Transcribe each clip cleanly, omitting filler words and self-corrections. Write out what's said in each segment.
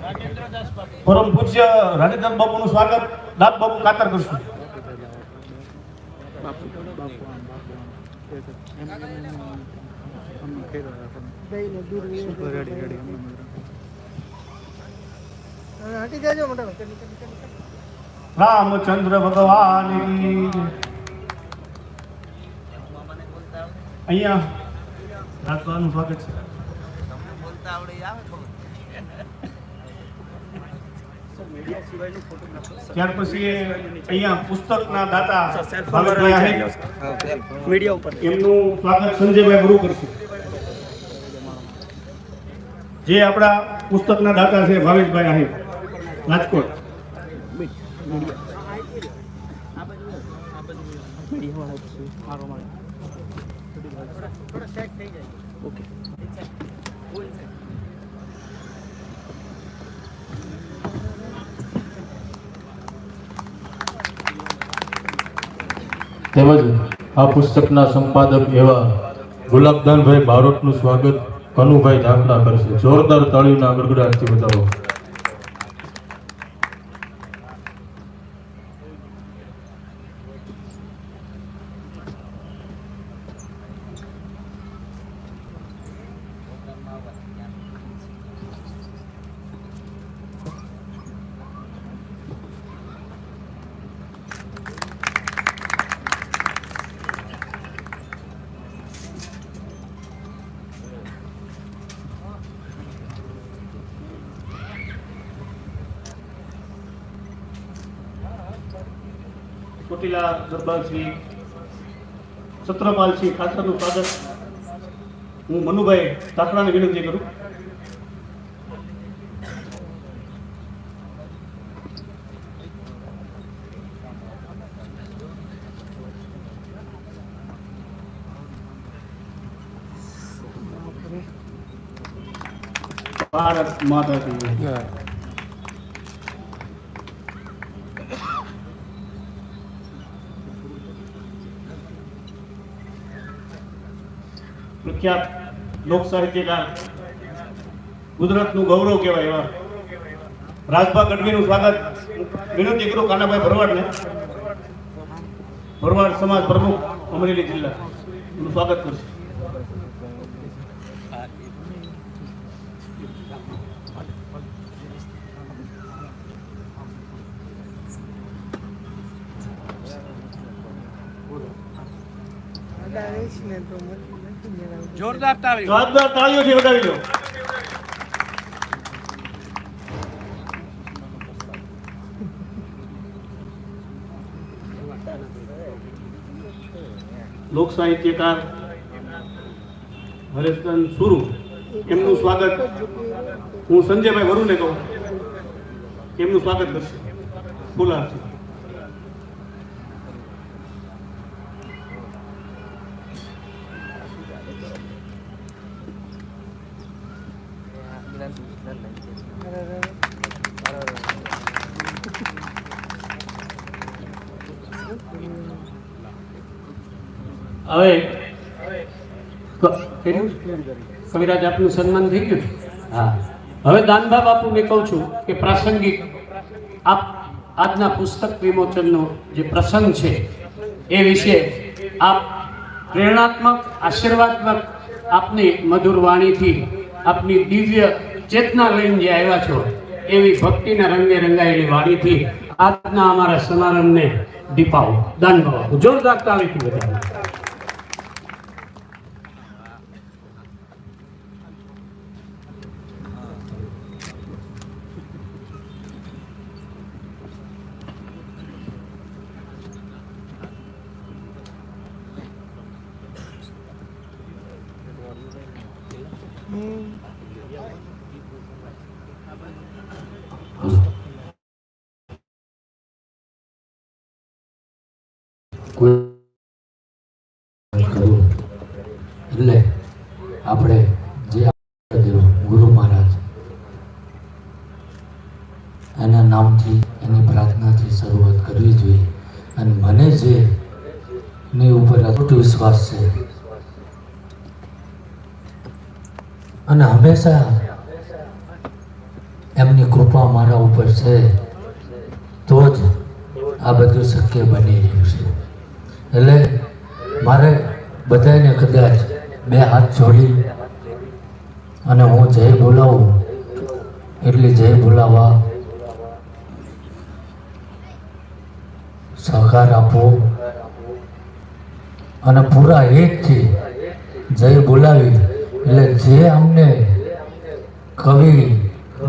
પરમ પૂજ્ય રાણીધર બાપુનું સ્વાગત દાદ બાપુ કાતર કરશું. રામચંદ્ર ભગવાન અહીંયા રાખવાનું સ્વાગત છે. ત્યાર પછી અહીંયા પુસ્તકના દાતા મીડિયા ઉપર એમનું સ્વાગત સંજયભાઈ ગુરુ કરશે. જે આપણા પુસ્તકના દાતા છે ભાવેશભાઈ આહિર રાજકોટ. તેમજ આ પુસ્તકના સંપાદક એવા ગુલાબદાનભાઈ બારોટનું સ્વાગત કનુભાઈ ધાકડા કરશે. જોરદાર તાળીઓના ગડગડાટથી બતાવો. ચોટીલા દરબાર શ્રી છત્રપાલસિંહ ખાચરનું સ્વાગત હું મનુભાઈ ધાકડાને વિનંતી કરું. ભારત માતા કી જય. પ્રખ્યાત લોક સાહિત્યકાર ગુજરાતનું ગૌરવ કહેવાય એવા રાજભા ગઢવીનું સ્વાગત વિનંતી કરું કાનાભાઈ ભરવાડને. ભરવાડ સમાજ પ્રમુખ અમરેલી જિલ્લા નું સ્વાગત કરશે. જોરદાર તાળીઓથી વધાવી દો. લોક સાહિત્યકાર હરેશચંદ સુરુ એમનું સ્વાગત હું સંજયભાઈ વરુને કહું એમનું સ્વાગત કરશે. ફૂલારથી હવે કવિરાજ આપનું સન્માન થઈ ગયું. હા, હવે દાનભા બાપુને કહું છું કે પ્રાસંગિક આપ આજના પુસ્તક વિમોચનનો જે પ્રસંગ છે એ વિશે આપ પ્રેરણાત્મક આશીર્વાદમક આપની મધુર વાણીથી આપની દિવ્ય ચેતના લઈને જે આવ્યા છો એવી ભક્તિના રંગે રંગાયેલી વાણીથી આજના અમારા સમારંભને દીપાવો. દાનભા બાપુ જોરદાર તાળીથી બતાવો. એટલે આપણે જે ગુરુ મહારાજ એના નામથી એની પ્રાર્થનાથી શરૂઆત કરવી જોઈએ. અને મને જે ની ઉપર અતૂટ વિશ્વાસ છે અને હંમેશા એમની કૃપા મારા ઉપર છે તો જ આ બધું શક્ય બની રહ્યું છે. એટલે મારે બધાને કદાચ બે હાથ જોડી અને હું જય બોલાવું એટલે જય બોલાવવા સહકાર આપો અને પૂરા એકથી જય બોલાવી એટલે જે અમને કવિ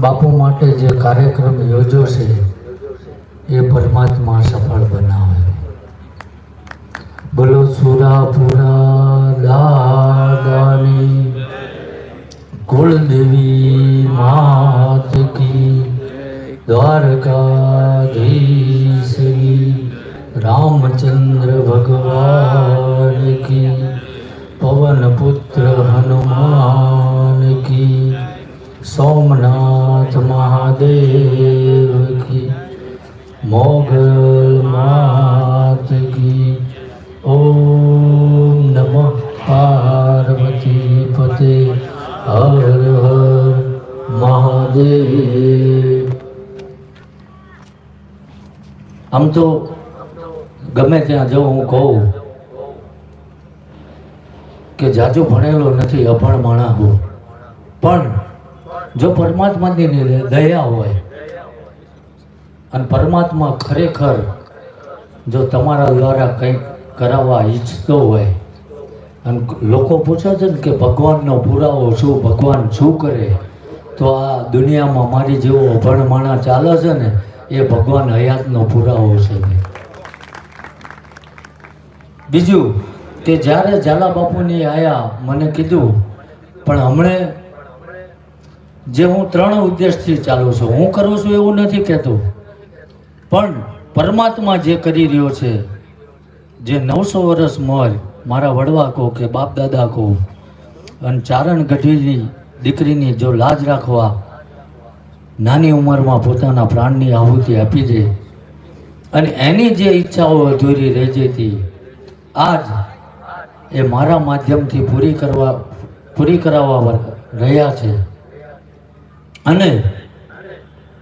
બાપુ માટે જે કાર્યક્રમ યોજ્યો છે એ પરમાત્મા સફળ બનાવે. બોલો સુરાપુરા દાદાની કુળદેવી માત કી, દ્વારકાધીશની રામચંદ્ર ભગવાન કી, પવન પુત્ર હનુમાન કી, સોમનાથ મહાદેવ કી, મોગલ માત કી. ઓમ નમઃ પાર્વતી પતે હર હર મહાદેવ. આમ તો ગમે ત્યાં જવું હું કહું કે જાજુ ભણેલો નથી, અભણ માણા હું, પણ જો પરમાત્માની દયા હોય અને પરમાત્મા ખરેખર જો તમારા દ્વારા કંઈક કરાવવા ઈચ્છતો હોય અને લોકો પૂછે છે ને કે ભગવાનનો પુરાવો શું, ભગવાન શું કરે, તો આ દુનિયામાં મારી જેવો અભણ માણા ચાલે છે ને એ ભગવાન હયાતનો પુરાવો છે. બીજું કે જ્યારે ઝાલા બાપુની આયા મને કીધું, પણ હમણે જે હું 3 ઉદ્દેશથી ચાલું છું, હું કરું છું એવું નથી કહેતો, પણ પરમાત્મા જે કરી રહ્યો છે, જે 900 વર્ષ મોર મારા વડવા કહો કે બાપ દાદા કહો અને ચારણ ગઢવીની દીકરીની જો લાજ રાખવા નાની ઉંમરમાં પોતાના પ્રાણની આહુતિ આપી દે અને એની જે ઈચ્છાઓ અધૂરી રહી જતી આજ એ મારા માધ્યમથી પૂરી કરાવવા રહ્યા છે. અને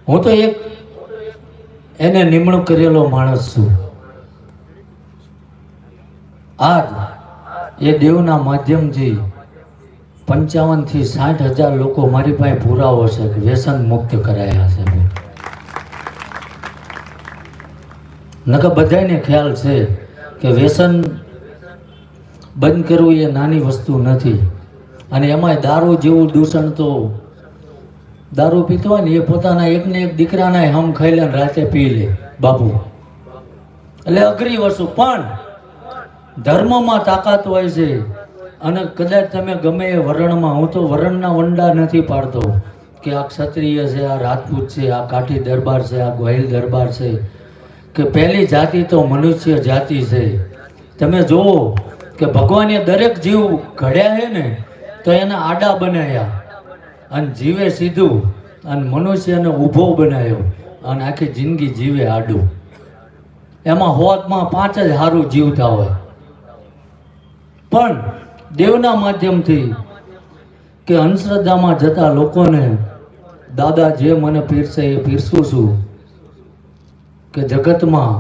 હું તો એક એને નિમણૂક કરેલો માણસ છું. આજ એ દેવના માધ્યમથી 55 થી 60 હજાર લોકો મારી પાસે પુરાવો છે કે વ્યસન મુક્ત કરાયા છે. નકર બધાને ખ્યાલ છે કે વ્યસન બંધ કરવું એ નાની વસ્તુ નથી. અને એમાંય દારૂ જેવું દૂષણ તો દારૂ પીતો હોય ને એ પોતાના એકને એક દીકરાના હમ ખાઈ લે રાતે પી લે બાપુ, એટલે અઘરી વસ્તુ. પણ ધર્મમાં તાકાત હોય છે. અને કદાચ તમે ગમે એ વર્ણમાં, હું તો વર્ણના વંડા નથી પાડતો કે આ ક્ષત્રિય છે, આ રાજપૂત છે, આ કાઠી દરબાર છે, આ ગોહિલ દરબાર છે, કે પહેલી જાતિ તો મનુષ્ય જાતિ છે. તમે જુઓ કે ભગવાને દરેક જીવ ઘડ્યા છે ને તો એને આડા બનાવ્યા અને જીવે સીધું, અને મનુષ્યને ઊભો બનાવ્યો અને આખી જિંદગી જીવે આડું. એમાં હોદમાં 5 જ સારું જીવતા હોય. પણ દેવના માધ્યમથી કે અંધશ્રદ્ધામાં જતા લોકોને દાદા જે મને પીરસે એ પીરસું છું. કે જગતમાં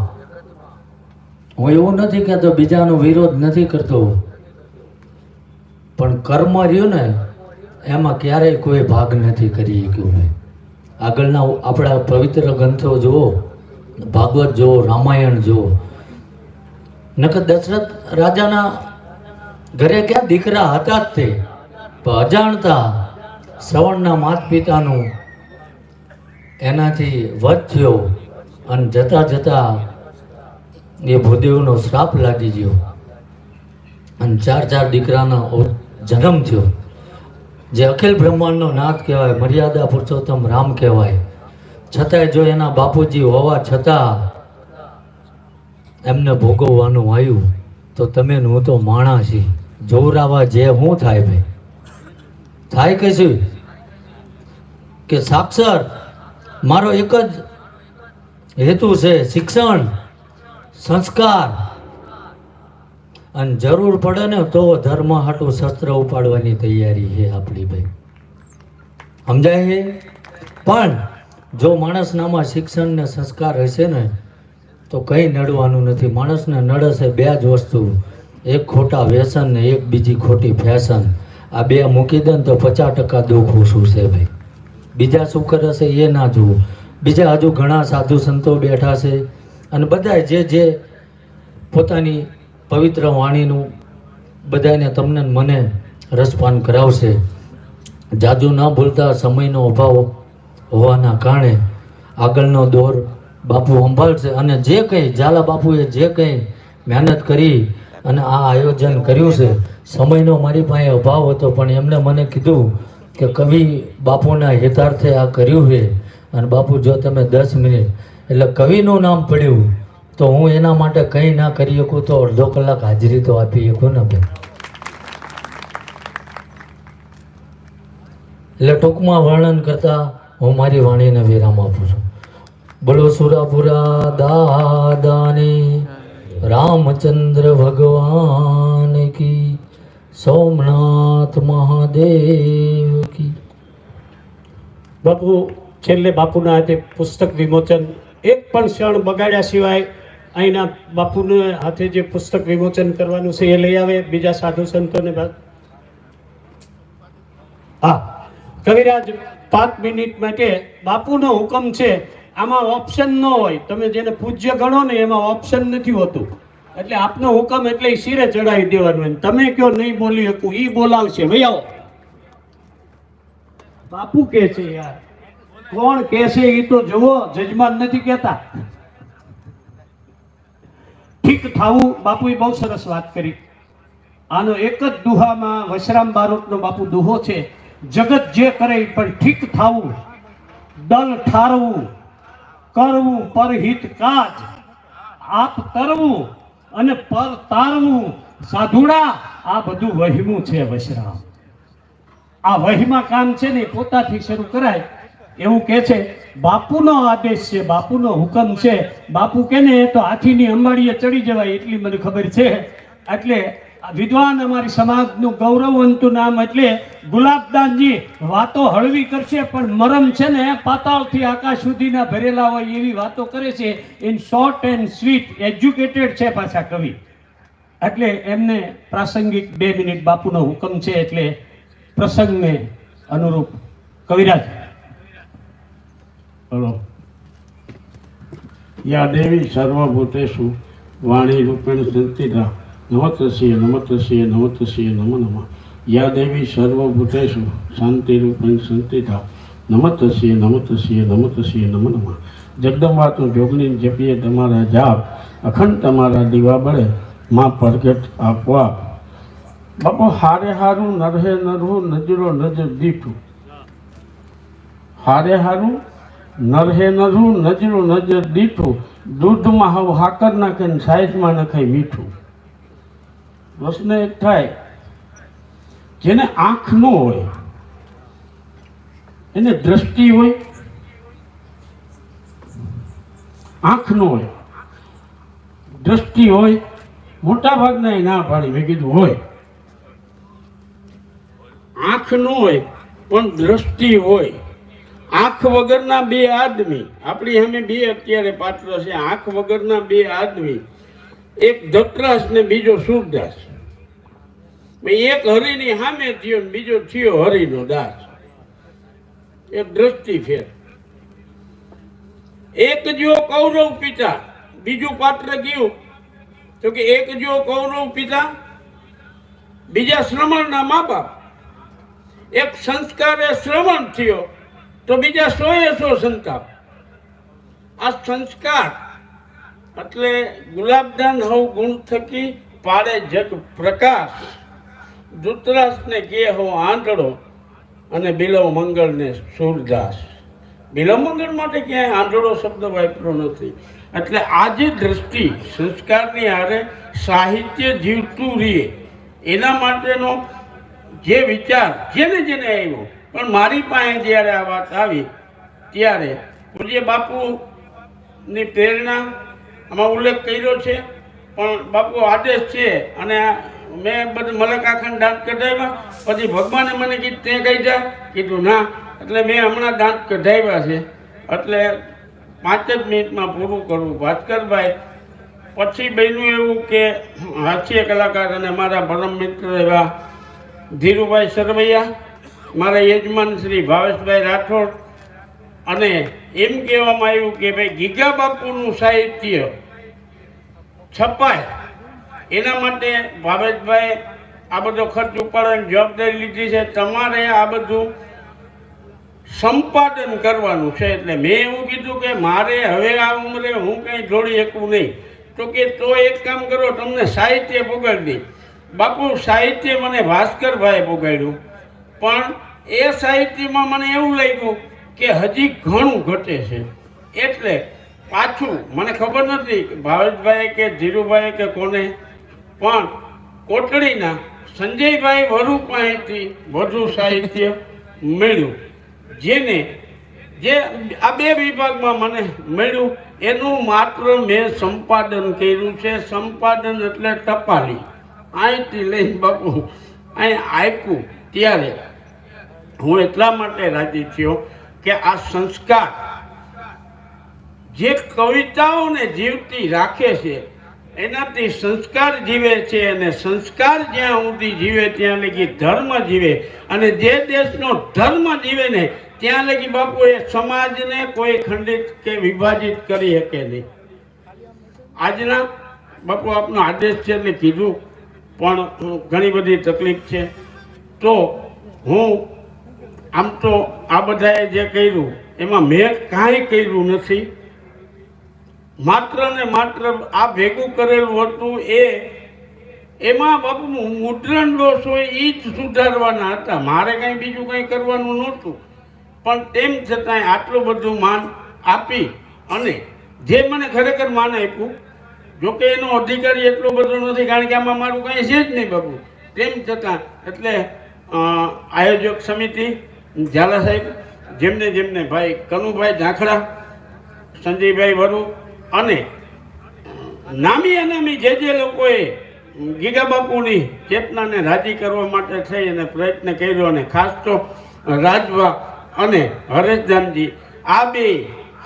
હું એવું નથી કહેતો, બીજાનો વિરોધ નથી કરતો, પણ કર્મ રહ્યું ને એમાં ક્યારેય કોઈ ભાગ નથી કરી શક્યું. આગળના આપણા પવિત્ર ગ્રંથો જુઓ, ભાગવત જુઓ, રામાયણ જુઓ. નકર દશરથ રાજાના ઘરે ક્યાં દીકરા હતા જ તે, પણ અજાણતા શ્રવણના માત પિતાનું એનાથી વધ થયો અને જતા જતા એ ભૂદેવનો શ્રાપ લાગી ગયો અને 4 દીકરાનો જન્મ થયો. જે અખિલ બ્રહ્માંડનો નાથ કહેવાય, મર્યાદા પુરુષોત્તમ રામ કહેવાય, છતાંય જો એના બાપુજી હોવા છતાં એમને ભોગવવાનું આવ્યું તો તમે હું તો માણા છીએ. જોરાવા જે હું થાય ભાઈ થાય કે શું કે સાક્ષર મારો એક જ હેતુ છે, શિક્ષણ, સંસ્કાર, અને જરૂર પડે ને તો ધર્મ હાટું શસ્ત્ર ઉપાડવાની તૈયારી છે આપણી ભાઈ, સમજાય છે. પણ જો માણસનામાં શિક્ષણ ને સંસ્કાર હશે ને તો કંઈ નડવાનું નથી. માણસને નડે છે બે જ વસ્તુ, એક ખોટા વ્યસન ને એક બીજી ખોટી ફેશન. આ બે મૂકી દે ને તો 50% દુઃખ ઓછું છે ભાઈ. બીજા શું કરે છે એ ના જોવું. બીજા હજુ ઘણા સાધુ સંતો બેઠા છે અને બધાય જે પોતાની પવિત્ર વાણીનું બધાને તમને ને મને રસપાન કરાવશે. જાજુ ન ભૂલતા, સમયનો અભાવ હોવાના કારણે આગળનો દોર બાપુ સંભાળશે. અને જે કંઈ ઝાલા બાપુએ જે કંઈ મહેનત કરી અને આ આયોજન કર્યું છે, સમયનો મારી પાસે અભાવ હતો પણ એમને મને કીધું કે કવિ બાપુના હિતાર્થે આ કર્યું છે અને બાપુ જો તમે 10 મિનિટ એટલે કવિનું નામ પડ્યું તો હું એના માટે કંઈ ના કરી શકું તો અડધો કલાક હાજરી તો આપી શકું ને ભાઈ. એટલે ટૂંકમાં વર્ણન કરતા હું મારી વાણીને વિરામ આપું છું. બોલો સુરાપુરા દાદાની, રામચંદ્ર ભગવાન કી, સોમનાથ મહાદેવ કી. બાપુ છેલ્લે બાપુના હાથે પુસ્તક વિમોચન એક પણ ક્ષણ બગાડ્યા સિવાય અહીંના બાપુને હાથે જે પુસ્તક વિમોચન કરવાનું છે એ લઈ આવે. બીજા સાધુ સંતોને હા, કવિરાજ 5 મિનિટ માટે બાપુનો હુકમ છે. આમાં ઓપ્શન ન હોય, તમે જેને પૂજ્ય ગણો ને એમાં ઓપ્શન નથી હોતું. એટલે આપનો હુકમ એટલે ઈ શિરે ચડાવી દેવાનું. તમે કયો નહીં બોલી શકું, ઈ બોલાવશે. ભાઈ આવો. બાપુ કે છે યાર, કોણ કે છે એ તો જુઓ, જજમાન નથી કહેતા. ઠીક થાવું, બાપુએ બહુ સરસ વાત કરી. આનો એક જ દુહામાં વશરામ બારોટનો બાપુ દુહો છે, જગત જે કરે પણ ઠીક થાવું, દલ ઠારવું, કરવું પરહિત કાજ, આપ તરવું અને પર તારવું, સાધુડા આ બધું વહીમું છે વશરામ. આ વહીમાં કામ છે ને પોતાથી શરૂ કરાય એવું કે છે. બાપુનો આદેશ છે, બાપુનો હુકમ છે. બાપુ કે ને તો હાથીની અંબાડીએ ચડી જવાય એટલી મને ખબર છે. એટલે વિદ્વાન અમારી સમાજનું ગૌરવવંતું નામ એટલે ગુલાબદાનજી વાતો હળવી કરશે પણ મરમ છે ને પાતાળથી આકાશ સુધીના ભરેલા હોય એવી વાતો કરે છે. In short and sweet, educated છે પાછા કવિ. એટલે એમને પ્રાસંગિક 2 મિનિટ બાપુનો હુકમ છે એટલે પ્રસંગને અનુરૂપ કવિરાજ. બોલો. યા દેવી સર્વભૂતેષુ વાણી રૂપેણ સંસ્થિતા, નમસ્તસ્ય નમસ્તસ્ય નમસ્તસ્ય નમો નમઃ. યા દેવી સર્વભૂતેષુ શાંતિ રૂપેણ સંસ્થિતા, નમસ્તસ્ય નમસ્તસ્ય નમસ્તસ્ય નમો નમઃ. જગદંબા તું જોગણી જપીએ તમારા જાપ, અખંડ તમારા દીવા બળે માં પ્રગટ આપવા. બાપુ હારે હારું નરહે નરહું નજરો નજર દીઠું. હારે હારું નરહે નરહું નજરો નજર દીઠું, દૂધમાં હવ હાકર નાખે ને સાઈઝમાં નખાય મીઠું. પ્રશ્ન એક થાય, જેને આંખ ન હોય એને દ્રષ્ટિ હોય? આંખ ન હોય, દ્રષ્ટિ હોય? મોટા ભાગના ના પાડી, મેં કીધું હોય. આંખ ન હોય પણ દ્રષ્ટિ હોય. આંખ વગરના 2 આદમી, આપણી સામે 2 અત્યારે પાત્ર છે. આંખ વગરના 2 આદમી, એક ધતરાસ ને બીજો સુરદાસ. એક હરિની સામે થયો ને બીજો થયો હરિનો દાસ. એક દ્રષ્ટિ ફેર. એક જો કૌરવ પિતા, બીજું પાત્ર કયું તો કે એક જો કૌરવ પિતા, બીજા શ્રમણના મા બાપ. એક સંસ્કારે શ્રવણ થયો તો બીજા 100 સંતાપ. આ સંસ્કાર એટલે ગુલાબદાન હવ ગુણ થકી પાડે જગ પ્રકાશ. ધૃતરાષ્ટ્રને કે હો આંધળો અને બિલવ મંગળને સૂરદાસ. બિલવ મંગળ માટે ક્યાંય આંધળો શબ્દ વાપર્યો નથી. એટલે આ જે દ્રષ્ટિ સંસ્કારની હારે સાહિત્ય જીવતું રહે એના માટેનો જે વિચાર જેને જેને આવ્યો. પણ મારી પાસે જ્યારે આ વાત આવી ત્યારે પૂજ્ય બાપુની પ્રેરણા આમાં ઉલ્લેખ કર્યો છે. પણ બાપુ આદેશ છે અને મેં બધું મલકાખાને દાંત કઢાવ્યા. પછી ભગવાને મને કીધું તે કહી જા, કીધું ના. એટલે મેં હમણાં દાંત કઢાવ્યા છે. એટલે 5 જ મિનિટમાં પૂરું કરું. ભાસ્કરભાઈ, પછી બન્યું એવું કે હાસ્ય કલાકાર અને મારા પરમ મિત્ર એવા ધીરુભાઈ સરવૈયા, મારા યજમાન શ્રી ભાવેશભાઈ રાઠોડ, અને એમ કહેવામાં આવ્યું કે ભાઈ ગીગા બાપુનું સાહિત્ય છપાય એના માટે ભાવેશભાઈ આ બધો ખર્ચ ઉપાડવાની જવાબદારી લીધી છે. તમારે આ બધું સંપાદન કરવાનું છે. એટલે મેં એવું કીધું કે મારે હવે આ ઉંમરે હું કંઈ જોડી શકું નહીં. તો કે તો એક કામ કરો, તમને સાહિત્ય પગાડી દે. બાપુ, સાહિત્ય મને ભાસ્કરભાઈએ પગાડ્યું, પણ એ સાહિત્યમાં મને એવું લાગ્યું કે હજી ઘણું ઘટે છે. એટલે પાછું મને ખબર નથી ભાવેશભાઈ કે ધીરુભાઈ કે કોને, પણ કોટડીના સંજયભાઈ વરુ પાસેથી વધુ સાહિત્ય મળ્યું, જે આ 2 વિભાગમાં મને મળ્યું. એનું માત્ર મેં સંપાદન કર્યું છે. સંપાદન એટલે ટપાલી, અહીંથી લઈને બાપુ અહીં આપ્યું. ત્યારે હું એટલા માટે રાજી થયો કે આ સંસ્કાર જે કવિતાઓને જીવતી રાખે છે એનાથી સંસ્કાર જીવે છે, અને સંસ્કાર જ્યાં સુધી જીવે ત્યાં લગી ધર્મ જીવે, અને જે દેશનો ધર્મ જીવે ને ત્યાં લગી બાપુ એ સમાજને કોઈ ખંડિત કે વિભાજિત કરી શકે નહીં. આજના બાપુ આપનો આદેશ છે એટલે કીધું, પણ ઘણી બધી તકલીફ છે. તો હું આમ તો આ બધાએ જે કર્યું એમાં મેં કાંઈ કર્યું નથી. માત્ર ને માત્ર આ ભેગું કરેલું હતું એમાં બાપુ મુદ્રણ દોષ હોય એ જ સુધારવાના હતા. મારે કંઈ બીજું કંઈ કરવાનું નહોતું. પણ તેમ છતાંય આટલું બધું માન આપી, અને જે મને ખરેખર માન આપ્યું, જોકે એનો અધિકારી એટલો બધો નથી, કારણ કે આમાં મારું કંઈ છે જ નહીં બાપુ. તેમ છતાં એટલે આયોજક સમિતિ ઝાલા સાહેબ, જેમને ભાઈ કનુભાઈ ઝાંખડા, સંજયભાઈ વરુ, અને નામી અનામી જે લોકોએ ગીગા બાપુની ચેતનાને રાજી કરવા માટે થઈ અને પ્રયત્ન કર્યો, અને ખાસ તો રાજભા અને હરેશદાનજી, આ 2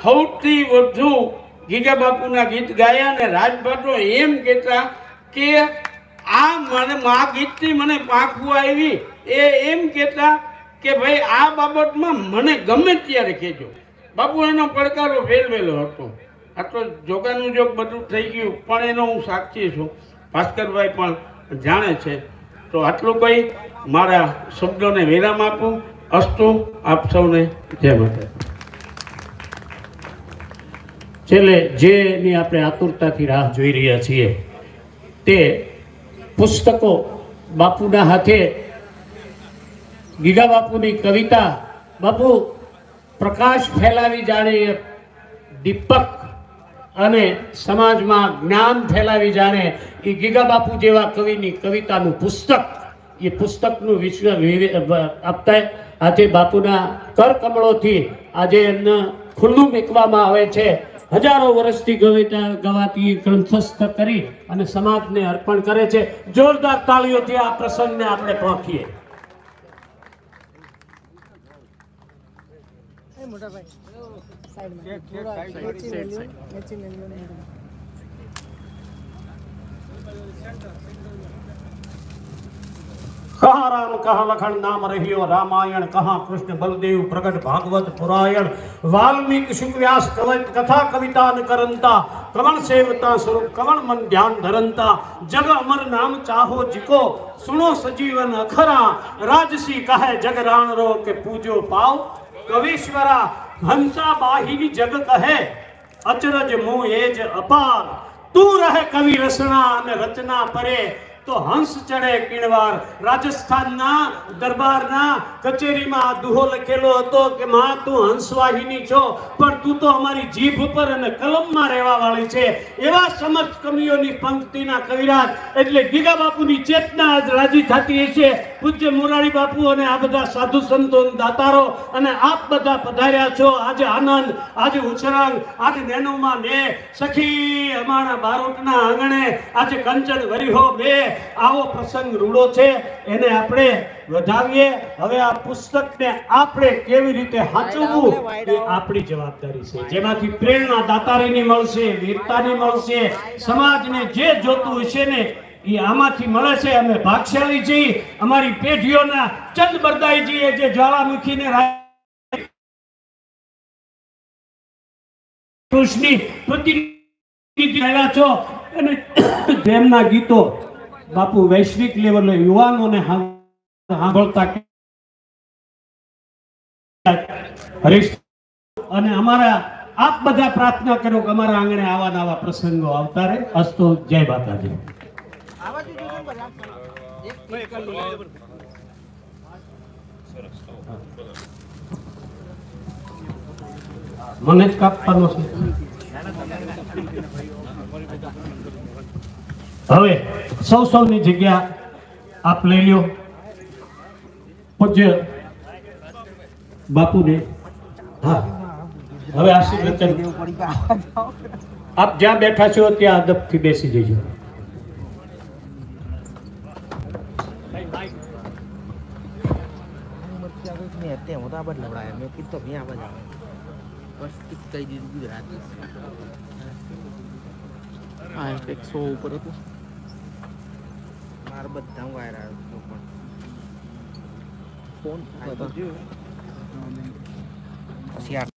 સૌથી વધુ ગીગા બાપુના ગીત ગાયા. અને રાજભા તો એમ કહેતા કે આ ગીતથી મને પાંખવું આવી, એમ કહેતા કે ભાઈ આ બાબતમાં મને ગમે ત્યારે કહેજો. બાપુ એનો પડકારો વેલવેલો હતો. આ તો જોગાનું જોગ બધું થઈ ગયું, પણ એનો હું સાક્ષી છું. ભાસ્કરભાઈ પણ જાણે છે. તો આટલું કહી મારા શબ્દોને વિરામ આપું. અસ્તુ. આપ સૌને જય માતા. છેલ્લે જેની આપણે આતુરતાથી રાહ જોઈ રહ્યા છીએ તે પુસ્તકો બાપુના હાથે, ગીગા બાપુની કવિતા, બાપુ પ્રકાશ ફેલાવી જાણે દીપક, અને સમાજમાં જ્ઞાન ફેલાવી જાણે એ ગીગા બાપુ જેવા કવિની કવિતાનું પુસ્તક, એ પુસ્તકનું વિશ્વ આપતા આજે બાપુના કરકમળોથી આજે એમને ખુલ્લું મૂકવામાં આવે છે. હજારો વર્ષથી ગવાતી ગ્રંથસ્થ કરી અને સમાજને અર્પણ કરે છે. જોરદાર તાળીઓથી આ પ્રસંગને આપણે પહોંચીએ. कहाँ राम कहाँ लखन नाम रहियो रामायण, कहाँ कृष्ण बलदेव प्रकट भागवत पुरायण, वाल्मीकि शुकव्यास कथा कविता न करंता, कवण सेवता स्वरूप कवण मन ध्यान धरंता, जग अमर नाम चाहो जिको, सुनो सजीवन अखरा, राजसी कहे जग राण रो के पूजो पाओ, कवीश्वरा हंसा बाहिनी जग कहे, अचरज मुँह एज अपार, तू रहे कवि रचना ने रचना परे, तो हंस चढ़े किणवार. રાજસ્થાનના દરબારના કચેરીમાં દુહો લખેલો હતો કે માં તું હંસવાહિની છો, પણ તું તો અમારી જીભ પર અને કલમમાં રહેવા વાળી છે. એવા સમર્થ કવિઓની પંક્તિના કવિરાજ એટલે ગીગા બાપુની ચેતના આજ રાજી થતી છે. પૂજ્ય મોરારી બાપુ અને આ બધા સાધુ સંતો દાતારો અને આપ બધા પધાર્યા છો. આજે આનંદ, આજે ઉછરાંગ, આજે નેનુમાં ને સખી અમારા બારોટના આંગણે આજે કંચન વરીહો બે આવો પ્રસંગ રૂડો છે એને આપણે વધાવીએ. હવે આ પુસ્તકને આપણે કેવી રીતે સાચવવું એ આપણી જવાબદારી છે, જેમાંથી પ્રેરણા દાતારીની મળશે, વીરતાની મળશે, સમાજને જે જોતું હશે ને એ આમાંથી મળે છે. અમે ભાગશાળી છીએ. અમારી પેઢીઓના ચંદ બરદાઈજીએ જે જ્વાળામુખીને કૃષ્ણની પ્રતિનિધિ રહ્યા છો અને તેમના ગીતો બાપુ વૈશ્વિક લેવલે યુવાનોને સાંભળતા હરીશ અને અમારા આપ બધા પ્રાર્થના કરો કે અમારા આંગણે આવા નવા પ્રસંગો આવતા રહે. અસ્તુ. જય માતાજી. મને જ કાપવાનો છે. હવે સૌની જગ્યા આપ લઈ લ્યો. પૂજ્ય બાપુને હા હવે આશીર્વાદ આપ જ્યાં બેઠા છો ત્યાં અદબથી બેસી જજો. ઉપર હતું મારે બધા વાયર આવ્યો પણ ફોન પછી 8